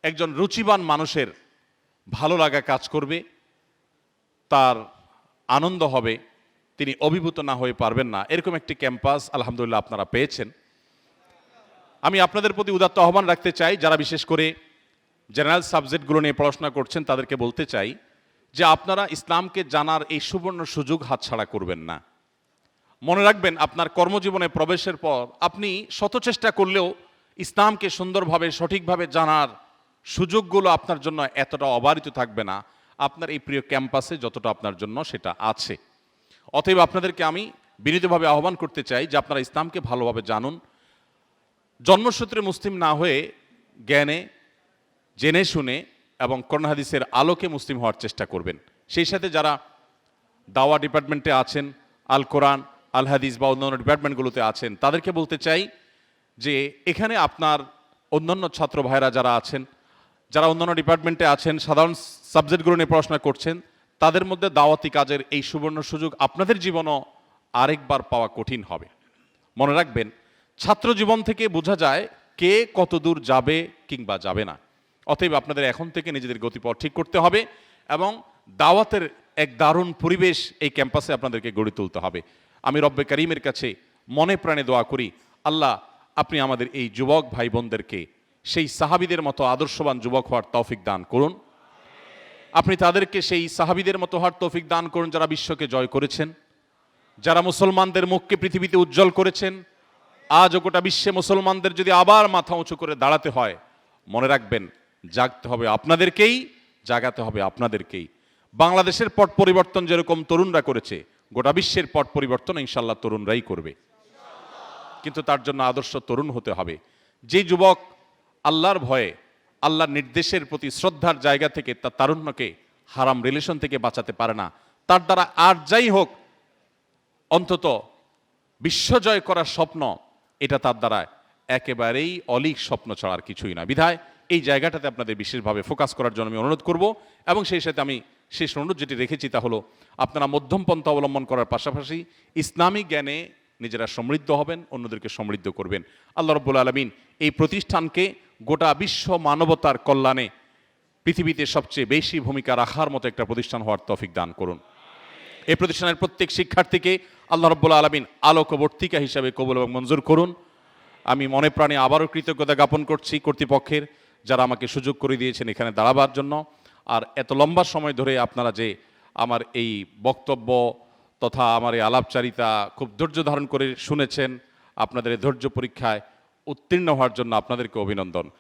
একজন রুচিবান মানুষের ভালো লাগা কাজ করবে, তার আনন্দ হবে, তিনি অভিভূত না হয়ে পারবেন না। এরকম একটি ক্যাম্পাস আলহামদুলিল্লাহ আপনারা পেয়েছেন। আমি আপনাদের প্রতি উদাত্ত আহ্বান রাখতে চাই, যারা বিশেষ করে জেনারেল সাবজেক্টগুলো নিয়ে পড়াশোনা করছেন, তাদেরকে বলতে চাই যে আপনারা ইসলামকে জানার এই সুবর্ণ সুযোগ হাতছাড়া করবেন না। মনে রাখবেন, আপনার কর্মজীবনে প্রবেশের পর আপনি শত চেষ্টা করলেও ইসলামকে সুন্দরভাবে সঠিকভাবে জানার সুযোগগুলো আপনার জন্য এতটা অবারিত থাকবে না আপনার এই প্রিয় ক্যাম্পাসে যতটা আপনার জন্য সেটা আছে। অতএব আপনাদেরকে আমি বিনীতভাবে আহ্বান করতে চাই যে আপনারা ইসলামকে ভালোভাবে জানুন, জন্মসূত্রে মুসলিম না হয়ে জ্ঞানে, জেনে শুনে এবং কোরআন হাদিসের আলোকে মুসলিম হওয়ার চেষ্টা করবেন। সেই সাথে যারা দাওয়া ডিপার্টমেন্টে আছেন, আল কোরআন, আল হাদিস বা অন্যান্য ডিপার্টমেন্টগুলোতে আছেন, তাদেরকে বলতে চাই যে এখানে আপনার অন্যান্য ছাত্র ভাইরা যারা আছেন, যারা অন্যান্য ডিপার্টমেন্টে আছেন, সাধারণ সাবজেক্টগুলো নিয়ে পড়াশোনা করছেন, তাদের মধ্যে দাওয়াতি কাজের এই সুবর্ণ সুযোগ আপনাদের জীবনও আরেকবার পাওয়া কঠিন হবে। মনে রাখবেন, ছাত্র জীবন থেকে বোঝা যায় কে কত দূর যাবে কিংবা যাবে না। অতএব আপনাদের এখন থেকে নিজেদের গতিপথ ঠিক করতে হবে এবং দাওয়াতের এক দারুণ পরিবেশ এই ক্যাম্পাসে আপনাদেরকে গড়ে তুলতে হবে। আমি রব্বে কারিমের কাছে মনে প্রাণে দোয়া করি, আল্লাহ আপনি আমাদের এই যুবক ভাই বোনদেরকে সেই সাহাবীদের মতো আদর্শবান যুবক হওয়ার তৌফিক দান করুন। আপনি তাদেরকে সেই সাহাবীদের মতো হওয়ার তৌফিক দান করুন যারা বিশ্বকে জয় করেছেন, যারা মুসলমানদের মুখকে পৃথিবীতে উজ্জ্বল করেছেন। আজ গোটা বিশ্বে মুসলমানদের যদি আবার মাথা উঁচু করে দাঁড়াতে হয়, মনে রাখবেন জাগতে হবে আপনাদেরকেই, জাগাতে হবে আপনাদেরকেই। বাংলাদেশের পট পরিবর্তন যেরকম তরুণরা করেছে, গোটা বিশ্বের পট পরিবর্তন ইনশাল্লাহ তরুণরাই করবে। কিন্তু তার জন্য আদর্শ তরুণ হতে হবে। যে যুবক আল্লাহর ভয়ে, আল্লাহর নির্দেশের প্রতি শ্রদ্ধার জায়গা থেকে তার তারুণ্যকে হারাম রিলেশন থেকে বাঁচাতে পারে না, তার দ্বারা আর যাই হোক অন্তত বিশ্বজয় করার স্বপ্ন, এটা তার দ্বারা একেবারেই অলীক স্বপ্ন ছাড়ার কিছুই না। বিধায় এই জায়গাটাতে আপনাদের বিশেষভাবে ফোকাস করার জন্য আমি অনুরোধ করব। এবং সেই সাথে আমি শেষ অনুরোধ যেটি রেখেছি তা হলো, আপনারা মধ্যম পন্থা অবলম্বন করার পাশাপাশি ইসলামিক জ্ঞানে নিজেরা সমৃদ্ধ হবেন, অন্যদেরকে সমৃদ্ধ করবেন। আল্লাহ রাব্বুল আলামিন এই প্রতিষ্ঠানকে গোটা বিশ্ব মানবতার কল্যাণে পৃথিবীতে সবচেয়ে বেশি ভূমিকা রাখার মতো একটা প্রতিষ্ঠান হওয়ার তৌফিক দান করুন। এই প্রতিষ্ঠানের প্রত্যেক শিক্ষার্থীকে আল্লাহ রাব্বুল আলামিন আলোকবর্তিকা হিসাবে কবুল এবং মঞ্জুর করুন। আমি মনে প্রাণে আবারও কৃতজ্ঞতা জ্ঞাপন করছি কর্তৃপক্ষের, যারা আমাকে সুযোগ করে দিয়েছেন এখানে দাঁড়াবার জন্য। আর এত লম্বা সময় ধরে আপনারা যে আমার এই বক্তব্য তথা আমার এই আলাপচারিতা খুব ধৈর্য ধারণ করে শুনেছেন, আপনাদের এই ধৈর্য পরীক্ষায় উত্তীর্ণ হওয়ার জন্য আপনাদেরকে অভিনন্দন।